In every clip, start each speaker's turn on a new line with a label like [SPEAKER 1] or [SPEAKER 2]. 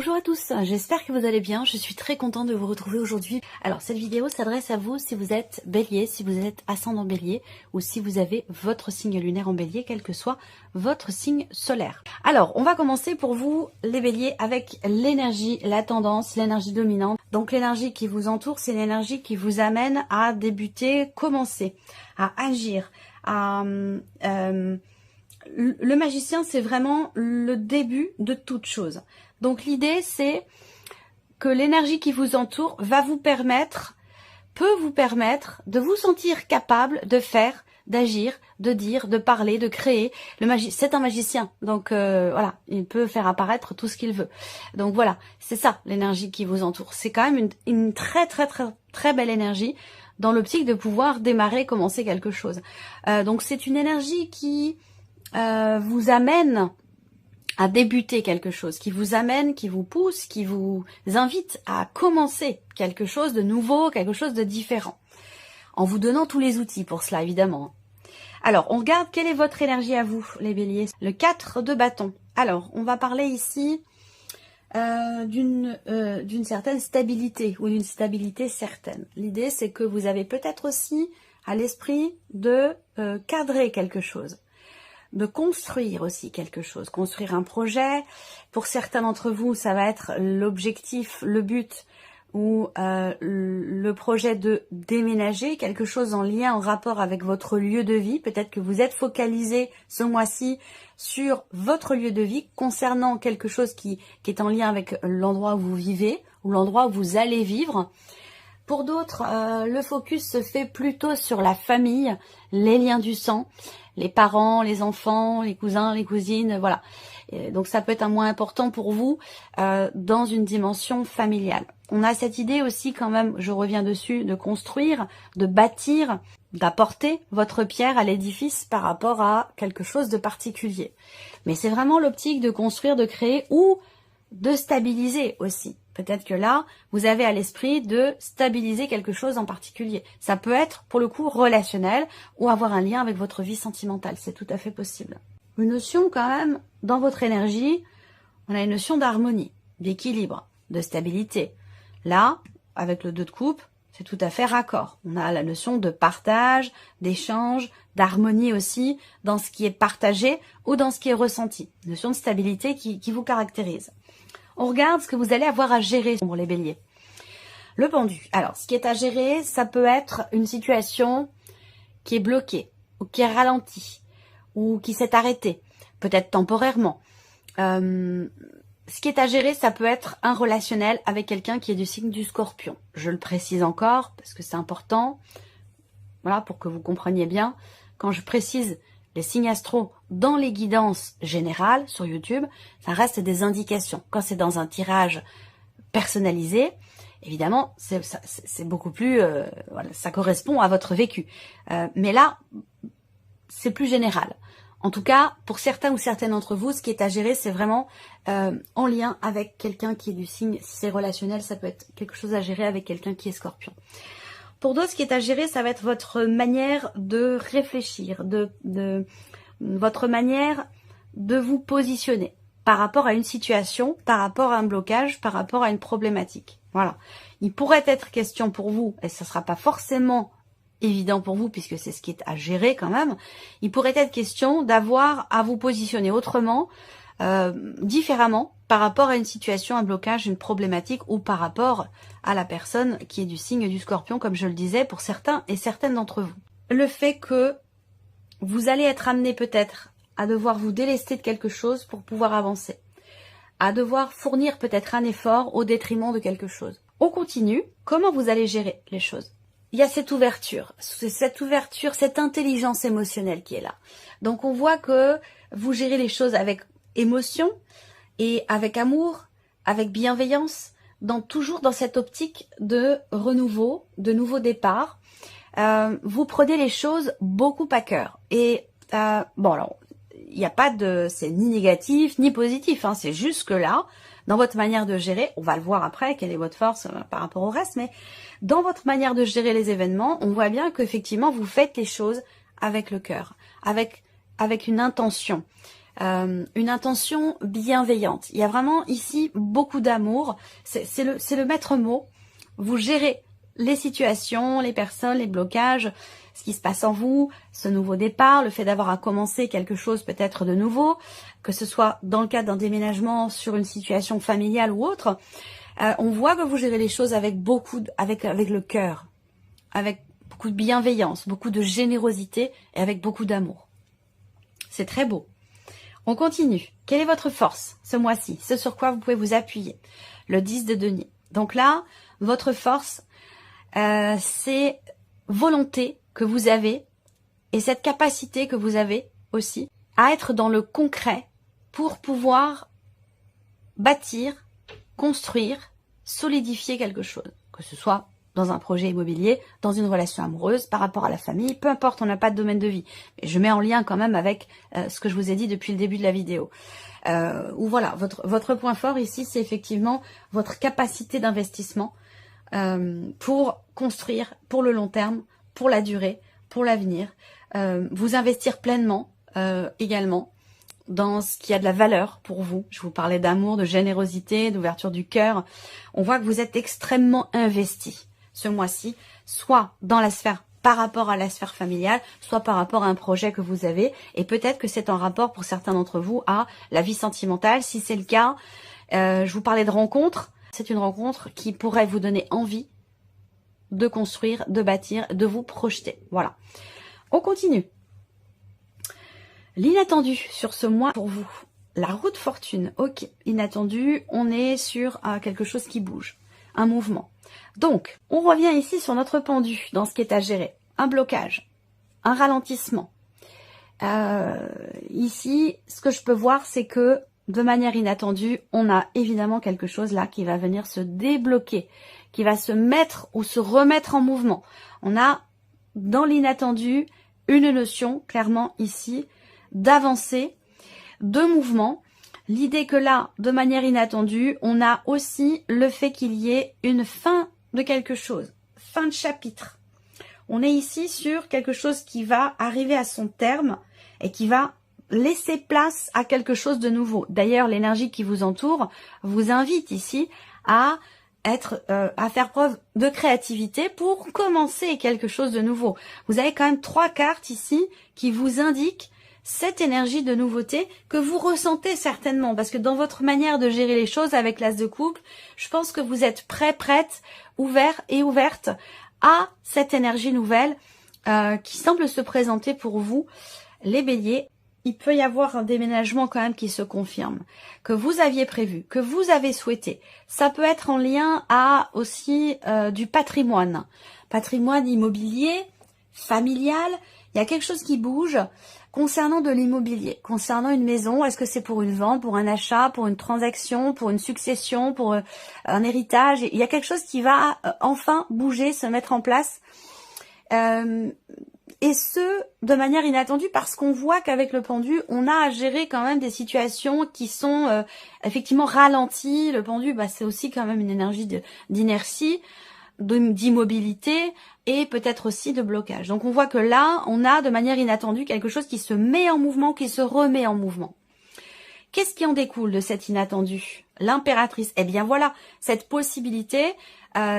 [SPEAKER 1] Bonjour à tous, j'espère que vous allez bien, je suis très contente de vous retrouver aujourd'hui. Alors cette vidéo s'adresse à vous si vous êtes bélier, si vous êtes ascendant bélier ou si vous avez votre signe lunaire en bélier, quel que soit votre signe solaire. Alors on va commencer pour vous les béliers avec l'énergie, la tendance, l'énergie dominante. Donc l'énergie qui vous entoure, c'est l'énergie qui vous amène à débuter, commencer, à agir, à... le magicien, c'est vraiment le début de toute chose. Donc l'idée, c'est que l'énergie qui vous entoure va vous permettre, peut vous permettre de vous sentir capable de faire, d'agir, de dire, de parler, de créer. C'est un magicien, donc voilà, il peut faire apparaître tout ce qu'il veut. Donc voilà, c'est ça l'énergie qui vous entoure. C'est quand même une très belle énergie dans l'optique de pouvoir démarrer, commencer quelque chose. Donc c'est une énergie qui vous amène à débuter quelque chose, qui vous amène, qui vous pousse, qui vous invite à commencer quelque chose de nouveau, quelque chose de différent, en vous donnant tous les outils pour cela, évidemment. Alors, on regarde quelle est votre énergie à vous, les béliers. Le 4 de bâton. Alors, on va parler ici d'une certaine stabilité, ou d'une stabilité certaine. L'idée, c'est que vous avez peut-être aussi à l'esprit de cadrer quelque chose, de construire aussi quelque chose, construire un projet. Pour certains d'entre vous, ça va être l'objectif, le but ou le projet de déménager, quelque chose en lien, en rapport avec votre lieu de vie. Peut-être que vous êtes focalisé ce mois-ci sur votre lieu de vie concernant quelque chose qui est en lien avec l'endroit où vous vivez ou l'endroit où vous allez vivre. Pour d'autres, le focus se fait plutôt sur la famille, les liens du sang, les parents, les enfants, les cousins, les cousines, voilà. Et donc ça peut être un moins important pour vous dans une dimension familiale. On a cette idée aussi quand même, je reviens dessus, de construire, de bâtir, d'apporter votre pierre à l'édifice par rapport à quelque chose de particulier. Mais c'est vraiment l'optique de construire, de créer ou de stabiliser aussi. Peut-être que là, vous avez à l'esprit de stabiliser quelque chose en particulier. Ça peut être, pour le coup, relationnel ou avoir un lien avec votre vie sentimentale. C'est tout à fait possible. Une notion quand même, dans votre énergie, on a une notion d'harmonie, d'équilibre, de stabilité. Là, avec le 2 de coupe, c'est tout à fait raccord. On a la notion de partage, d'échange, d'harmonie aussi dans ce qui est partagé ou dans ce qui est ressenti. Une notion de stabilité qui vous caractérise. On regarde ce que vous allez avoir à gérer pour les béliers. Le pendu. Alors, ce qui est à gérer, ça peut être une situation qui est bloquée, ou qui est ralentie, ou qui s'est arrêtée, peut-être temporairement. Ce qui est à gérer, ça peut être un relationnel avec quelqu'un qui est du signe du Scorpion. Je le précise encore, parce que c'est important, voilà, pour que vous compreniez bien. Quand je précise les signes astro dans les guidances générales sur YouTube, ça reste des indications. Quand c'est dans un tirage personnalisé, évidemment, c'est beaucoup plus... voilà, ça correspond à votre vécu. Mais là, c'est plus général. En tout cas, pour certains ou certaines d'entre vous, ce qui est à gérer, c'est vraiment en lien avec quelqu'un qui est du signe. Si c'est relationnel, ça peut être quelque chose à gérer avec quelqu'un qui est Scorpion. Pour d'autres, ce qui est à gérer, ça va être votre manière de réfléchir, votre manière de vous positionner par rapport à une situation, par rapport à un blocage, par rapport à une problématique. Voilà. Il pourrait être question pour vous, et ce ne sera pas forcément évident pour vous, puisque c'est ce qui est à gérer quand même, il pourrait être question d'avoir à vous positionner autrement, différemment, par rapport à une situation, un blocage, une problématique, ou par rapport à la personne qui est du signe du Scorpion, comme je le disais, pour certains et certaines d'entre vous. Le fait que vous allez être amené peut-être à devoir vous délester de quelque chose pour pouvoir avancer, à devoir fournir peut-être un effort au détriment de quelque chose. On continue, comment vous allez gérer les choses? Il y a cette ouverture, cette intelligence émotionnelle qui est là. Donc on voit que vous gérez les choses avec émotion et avec amour, avec bienveillance, toujours dans cette optique de renouveau, de nouveau départ. Vous prenez les choses beaucoup à cœur. Et bon, alors, il n'y a pas de... c'est ni négatif, ni positif, hein, c'est juste que là, dans votre manière de gérer, on va le voir après, quelle est votre force par rapport au reste, mais dans votre manière de gérer les événements, on voit bien qu'effectivement, vous faites les choses avec le cœur, avec une intention. une intention bienveillante. Il y a vraiment ici beaucoup d'amour. C'est le maître mot. Vous gérez les situations, les personnes, les blocages, ce qui se passe en vous, ce nouveau départ, le fait d'avoir à commencer quelque chose peut-être de nouveau, que ce soit dans le cadre d'un déménagement sur une situation familiale ou autre. On voit que vous gérez les choses avec avec le cœur, avec beaucoup de bienveillance, beaucoup de générosité et avec beaucoup d'amour. C'est très beau. On continue. Quelle est votre force ce mois-ci? Ce sur quoi vous pouvez vous appuyer? Le 10 de denier. Donc là, votre force, c'est volonté que vous avez et cette capacité que vous avez aussi à être dans le concret pour pouvoir bâtir, construire, solidifier quelque chose. Que ce soit dans un projet immobilier, dans une relation amoureuse, par rapport à la famille, peu importe, on n'a pas de domaine de vie. Mais je mets en lien quand même avec ce que je vous ai dit depuis le début de la vidéo. Ou voilà, votre point fort ici, c'est effectivement votre capacité d'investissement pour construire pour le long terme, pour la durée, pour l'avenir. Vous investir pleinement également dans ce qui a de la valeur pour vous. Je vous parlais d'amour, de générosité, d'ouverture du cœur. On voit que vous êtes extrêmement investi ce mois-ci, soit dans la sphère par rapport à la sphère familiale, soit par rapport à un projet que vous avez. Et peut-être que c'est en rapport pour certains d'entre vous à la vie sentimentale. Si c'est le cas, je vous parlais de rencontres. C'est une rencontre qui pourrait vous donner envie de construire, de bâtir, de vous projeter. Voilà. On continue. L'inattendu sur ce mois pour vous. La roue de fortune. Ok, inattendu, on est sur quelque chose qui bouge. Un mouvement. Donc, on revient ici sur notre pendu dans ce qui est à gérer. Un blocage, un ralentissement. Ici, ce que je peux voir, c'est que de manière inattendue, on a évidemment quelque chose là qui va venir se débloquer, qui va se mettre ou se remettre en mouvement. On a dans l'inattendu une notion, clairement ici, d'avancer, de mouvement. L'idée que là, de manière inattendue, on a aussi le fait qu'il y ait une fin de quelque chose, fin de chapitre. On est ici sur quelque chose qui va arriver à son terme et qui va laisser place à quelque chose de nouveau. D'ailleurs, l'énergie qui vous entoure vous invite ici à faire preuve de créativité pour commencer quelque chose de nouveau. Vous avez quand même 3 cartes ici qui vous indiquent cette énergie de nouveauté que vous ressentez certainement, parce que dans votre manière de gérer les choses avec l'as de couple, je pense que vous êtes prête, ouvert et ouverte à cette énergie nouvelle qui semble se présenter pour vous, les béliers. Il peut y avoir un déménagement quand même qui se confirme, que vous aviez prévu, que vous avez souhaité. Ça peut être en lien à aussi du patrimoine immobilier, familial. Il y a quelque chose qui bouge concernant de l'immobilier, concernant une maison. Est-ce que c'est pour une vente, pour un achat, pour une transaction, pour une succession, pour un héritage? Il y a quelque chose qui va enfin bouger, se mettre en place. Et ce, de manière inattendue, parce qu'on voit qu'avec le pendu, on a à gérer quand même des situations qui sont effectivement ralenties. Le pendu, c'est aussi quand même une énergie d'inertie, d'immobilité et peut-être aussi de blocage. Donc on voit que là, on a de manière inattendue quelque chose qui se met en mouvement, qui se remet en mouvement. Qu'est-ce qui en découle de cet inattendu? L'impératrice. Eh bien voilà, cette possibilité,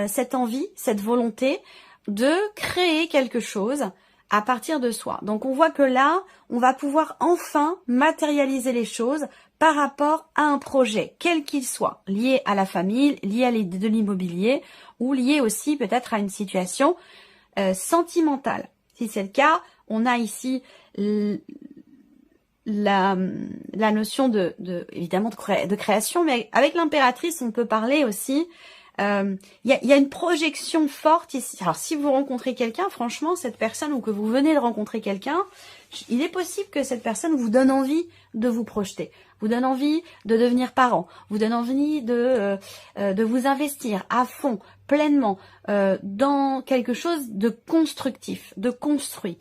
[SPEAKER 1] cette envie, cette volonté de créer quelque chose à partir de soi. Donc on voit que là, on va pouvoir enfin matérialiser les choses par rapport à un projet, quel qu'il soit, lié à la famille, lié à de l'immobilier ou lié aussi peut-être à une situation sentimentale. Si c'est le cas, on a ici la notion évidemment de création, mais avec l'impératrice, on peut parler aussi. Il y a une projection forte ici. Alors, si vous rencontrez quelqu'un, franchement, cette personne ou que vous venez de rencontrer quelqu'un, il est possible que cette personne vous donne envie de vous projeter, vous donne envie de devenir parent, vous donne envie de vous investir à fond, pleinement, dans quelque chose de constructif, de construit.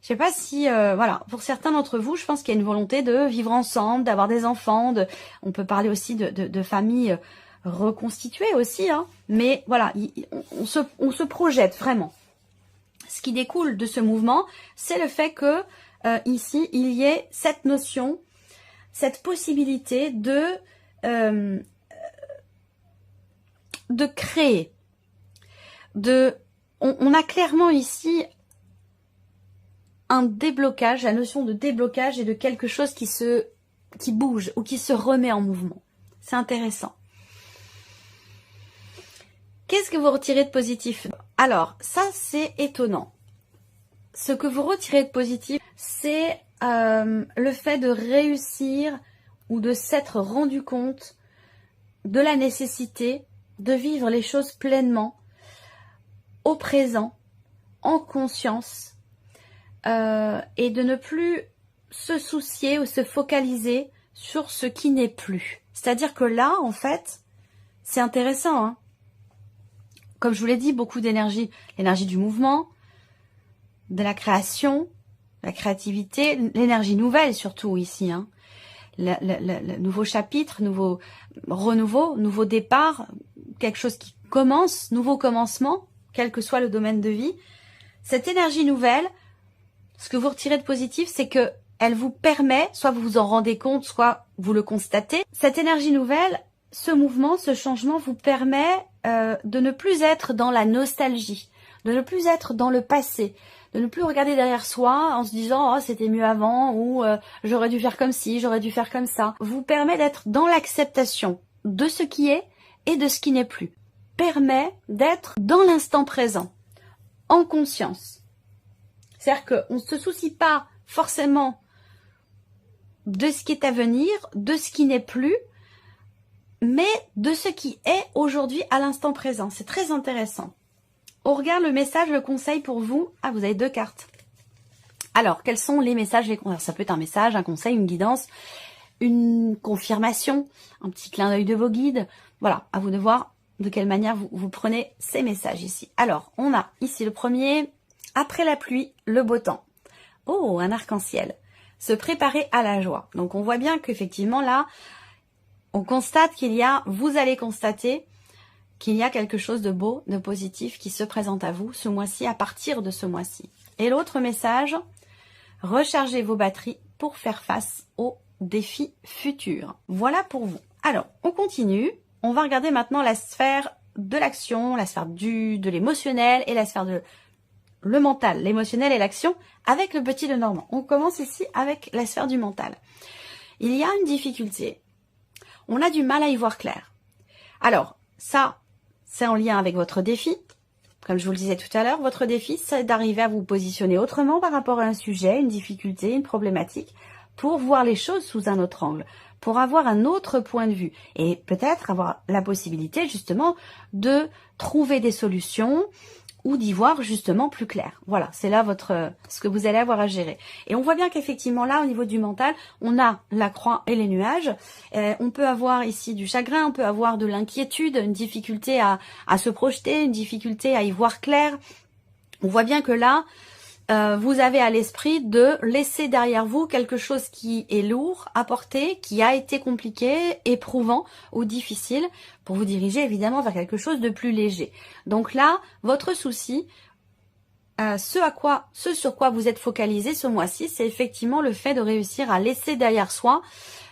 [SPEAKER 1] Je sais pas si, voilà, pour certains d'entre vous, je pense qu'il y a une volonté de vivre ensemble, d'avoir des enfants, on peut parler aussi de familles reconstituées aussi, hein, mais voilà, on se projette vraiment. Ce qui découle de ce mouvement, c'est le fait que ici, il y ait cette notion cette possibilité de créer. On a clairement ici un déblocage, la notion de déblocage et de quelque chose qui bouge ou qui se remet en mouvement. C'est intéressant. Qu'est-ce que vous retirez de positif? Alors, ça c'est étonnant. Ce que vous retirez de positif, c'est le fait de réussir ou de s'être rendu compte de la nécessité de vivre les choses pleinement, au présent, en conscience, et de ne plus se soucier ou se focaliser sur ce qui n'est plus. C'est-à-dire que là, en fait, c'est intéressant, hein. Comme je vous l'ai dit, beaucoup d'énergie, l'énergie du mouvement, de la création, la créativité, l'énergie nouvelle surtout ici, hein. Le nouveau chapitre, nouveau renouveau, nouveau départ, quelque chose qui commence, nouveau commencement, quel que soit le domaine de vie. Cette énergie nouvelle, ce que vous retirez de positif, c'est que elle vous permet, soit vous vous en rendez compte, soit vous le constatez. Cette énergie nouvelle, ce mouvement, ce changement vous permet de ne plus être dans la nostalgie, de ne plus être dans le passé, de ne plus regarder derrière soi en se disant « Oh, c'était mieux avant » ou « J'aurais dû faire comme ci, j'aurais dû faire comme ça ». Vous permet d'être dans l'acceptation de ce qui est et de ce qui n'est plus. Permet d'être dans l'instant présent, en conscience. C'est-à-dire qu'on ne se soucie pas forcément de ce qui est à venir, de ce qui n'est plus, mais de ce qui est aujourd'hui à l'instant présent. C'est très intéressant. On regarde le message, le conseil pour vous. Ah, vous avez 2 cartes. Alors, quels sont les messages, les conseils? Ça peut être un message, un conseil, une guidance, une confirmation, un petit clin d'œil de vos guides. Voilà, à vous de voir de quelle manière vous prenez ces messages ici. Alors, on a ici le premier, après la pluie, le beau temps. Oh, un arc-en-ciel. Se préparer à la joie. Donc, on voit bien qu'effectivement, là, on constate vous allez constater qu'il y a quelque chose de beau, de positif qui se présente à vous ce mois-ci, à partir de ce mois-ci. Et l'autre message, rechargez vos batteries pour faire face aux défis futurs. Voilà pour vous. Alors, on continue. On va regarder maintenant la sphère de l'action, la sphère de l'émotionnel et la sphère de le mental, l'émotionnel et l'action avec le petit Lenormand. On commence ici avec la sphère du mental. Il y a une difficulté. On a du mal à y voir clair. Alors, ça, c'est en lien avec votre défi. Comme je vous le disais tout à l'heure, votre défi, c'est d'arriver à vous positionner autrement par rapport à un sujet, une difficulté, une problématique, pour voir les choses sous un autre angle, pour avoir un autre point de vue et peut-être avoir la possibilité justement de trouver des solutions ou d'y voir justement plus clair. Voilà, c'est là ce que vous allez avoir à gérer. Et on voit bien qu'effectivement là, au niveau du mental, on a la croix et les nuages. On peut avoir ici du chagrin, on peut avoir de l'inquiétude, une difficulté à se projeter, une difficulté à y voir clair. On voit bien que là, vous avez à l'esprit de laisser derrière vous quelque chose qui est lourd à porter, qui a été compliqué, éprouvant ou difficile, pour vous diriger évidemment vers quelque chose de plus léger. Donc là, votre souci, ce sur quoi vous êtes focalisé ce mois-ci, c'est effectivement le fait de réussir à laisser derrière soi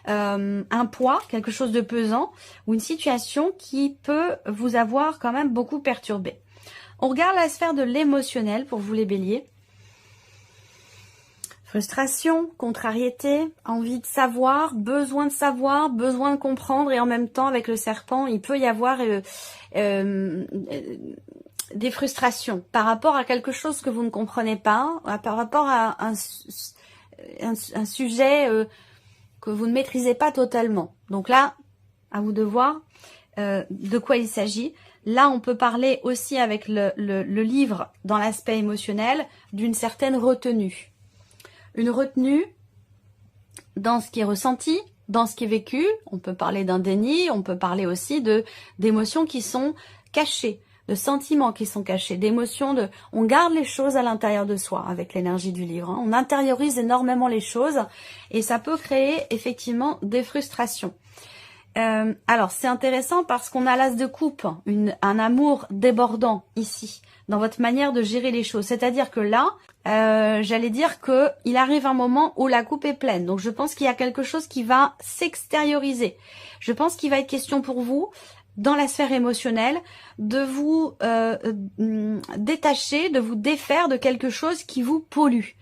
[SPEAKER 1] un poids, quelque chose de pesant, ou une situation qui peut vous avoir quand même beaucoup perturbé. On regarde la sphère de l'émotionnel pour vous les béliers. Frustration, contrariété, envie de savoir, besoin de comprendre, et en même temps avec le serpent, il peut y avoir des frustrations par rapport à quelque chose que vous ne comprenez pas, par rapport à un sujet que vous ne maîtrisez pas totalement. Donc là, à vous de voir de quoi il s'agit. Là, on peut parler aussi avec le livre dans l'aspect émotionnel d'une certaine retenue. Une retenue dans ce qui est ressenti, dans ce qui est vécu. On peut parler d'un déni, on peut parler aussi d'émotions qui sont cachées, de sentiments qui sont cachés, d'émotions on garde les choses à l'intérieur de soi avec l'énergie du livre. On intériorise énormément les choses et ça peut créer effectivement des frustrations. Alors, c'est intéressant parce qu'on a l'as de coupe, un amour débordant ici, dans votre manière de gérer les choses. C'est-à-dire que là, j'allais dire que il arrive un moment où la coupe est pleine. Donc, je pense qu'il y a quelque chose qui va s'extérioriser. Je pense qu'il va être question pour vous, dans la sphère émotionnelle, de vous détacher, de vous défaire de quelque chose qui vous pollue.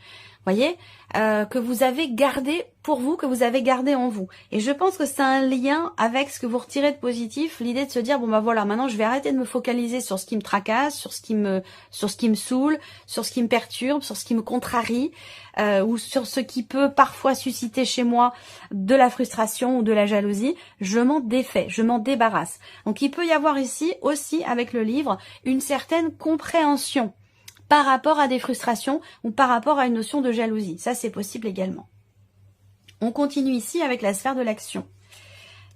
[SPEAKER 1] Voyez, que vous avez gardé pour vous, que vous avez gardé en vous. Et je pense que c'est un lien avec ce que vous retirez de positif, l'idée de se dire, bon bah voilà, maintenant je vais arrêter de me focaliser sur ce qui me tracasse, sur ce qui me saoule, sur ce qui me perturbe, sur ce qui me contrarie, ou sur ce qui peut parfois susciter chez moi de la frustration ou de la jalousie. Je m'en défais, je m'en débarrasse. Donc il peut y avoir ici aussi, avec le livre, une certaine compréhension par rapport à des frustrations ou par rapport à une notion de jalousie. Ça, c'est possible également. On continue ici avec la sphère de l'action.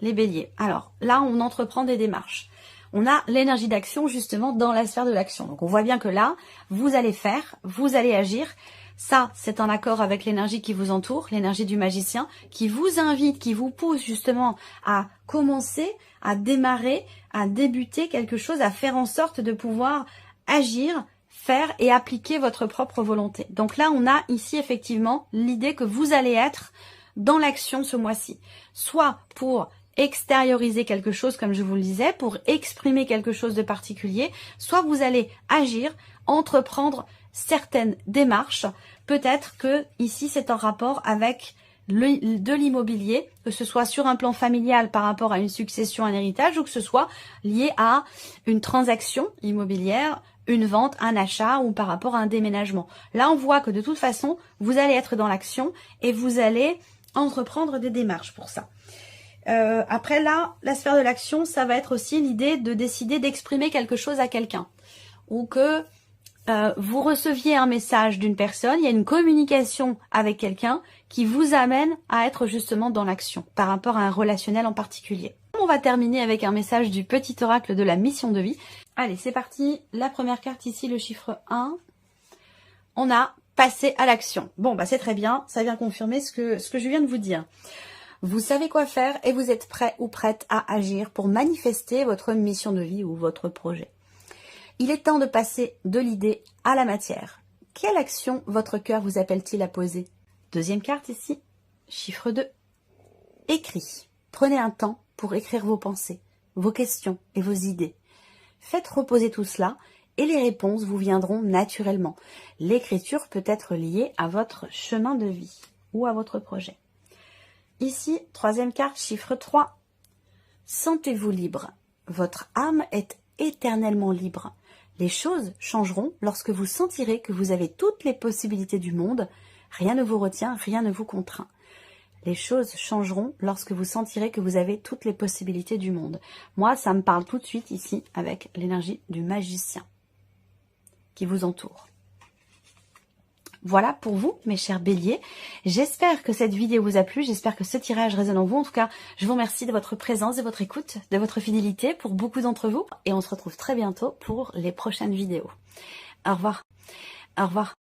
[SPEAKER 1] Les béliers. Alors, là, on entreprend des démarches. On a l'énergie d'action, justement, dans la sphère de l'action. Donc, on voit bien que là, vous allez faire, vous allez agir. Ça, c'est en accord avec l'énergie qui vous entoure, l'énergie du magicien, qui vous invite, qui vous pousse, justement, à commencer, à démarrer, à débuter quelque chose, à faire en sorte de pouvoir agir, faire et appliquer votre propre volonté. Donc là, on a ici effectivement l'idée que vous allez être dans l'action ce mois-ci. Soit pour extérioriser quelque chose, comme je vous le disais, pour exprimer quelque chose de particulier, soit vous allez agir, entreprendre certaines démarches. Peut-être que ici, c'est en rapport avec de l'immobilier, que ce soit sur un plan familial par rapport à une succession, un héritage, ou que ce soit lié à une transaction immobilière, une vente, un achat ou par rapport à un déménagement. Là, on voit que de toute façon, vous allez être dans l'action et vous allez entreprendre des démarches pour ça. Après là, la sphère de l'action, ça va être aussi l'idée de décider d'exprimer quelque chose à quelqu'un. Ou que vous receviez un message d'une personne, il y a une communication avec quelqu'un qui vous amène à être justement dans l'action par rapport à un relationnel en particulier. On va terminer avec un message du petit oracle de la mission de vie. Allez, c'est parti. La première carte ici, le chiffre 1. On a passé à l'action. Bon, bah c'est très bien. Ça vient confirmer ce que je viens de vous dire. Vous savez quoi faire et vous êtes prêt ou prête à agir pour manifester votre mission de vie ou votre projet. Il est temps de passer de l'idée à la matière. Quelle action votre cœur vous appelle-t-il à poser? Deuxième carte ici, chiffre 2. Écrit. Prenez un temps pour écrire vos pensées, vos questions et vos idées. Faites reposer tout cela et les réponses vous viendront naturellement. L'écriture peut être liée à votre chemin de vie ou à votre projet. Ici, troisième carte, chiffre 3. Sentez-vous libre. Votre âme est éternellement libre. Les choses changeront lorsque vous sentirez que vous avez toutes les possibilités du monde. Rien ne vous retient, rien ne vous contraint. Les choses changeront lorsque vous sentirez que vous avez toutes les possibilités du monde. Moi, ça me parle tout de suite ici avec l'énergie du magicien qui vous entoure. Voilà pour vous, mes chers béliers. J'espère que cette vidéo vous a plu. J'espère que ce tirage résonne en vous. En tout cas, je vous remercie de votre présence, de votre écoute, de votre fidélité pour beaucoup d'entre vous. Et on se retrouve très bientôt pour les prochaines vidéos. Au revoir. Au revoir.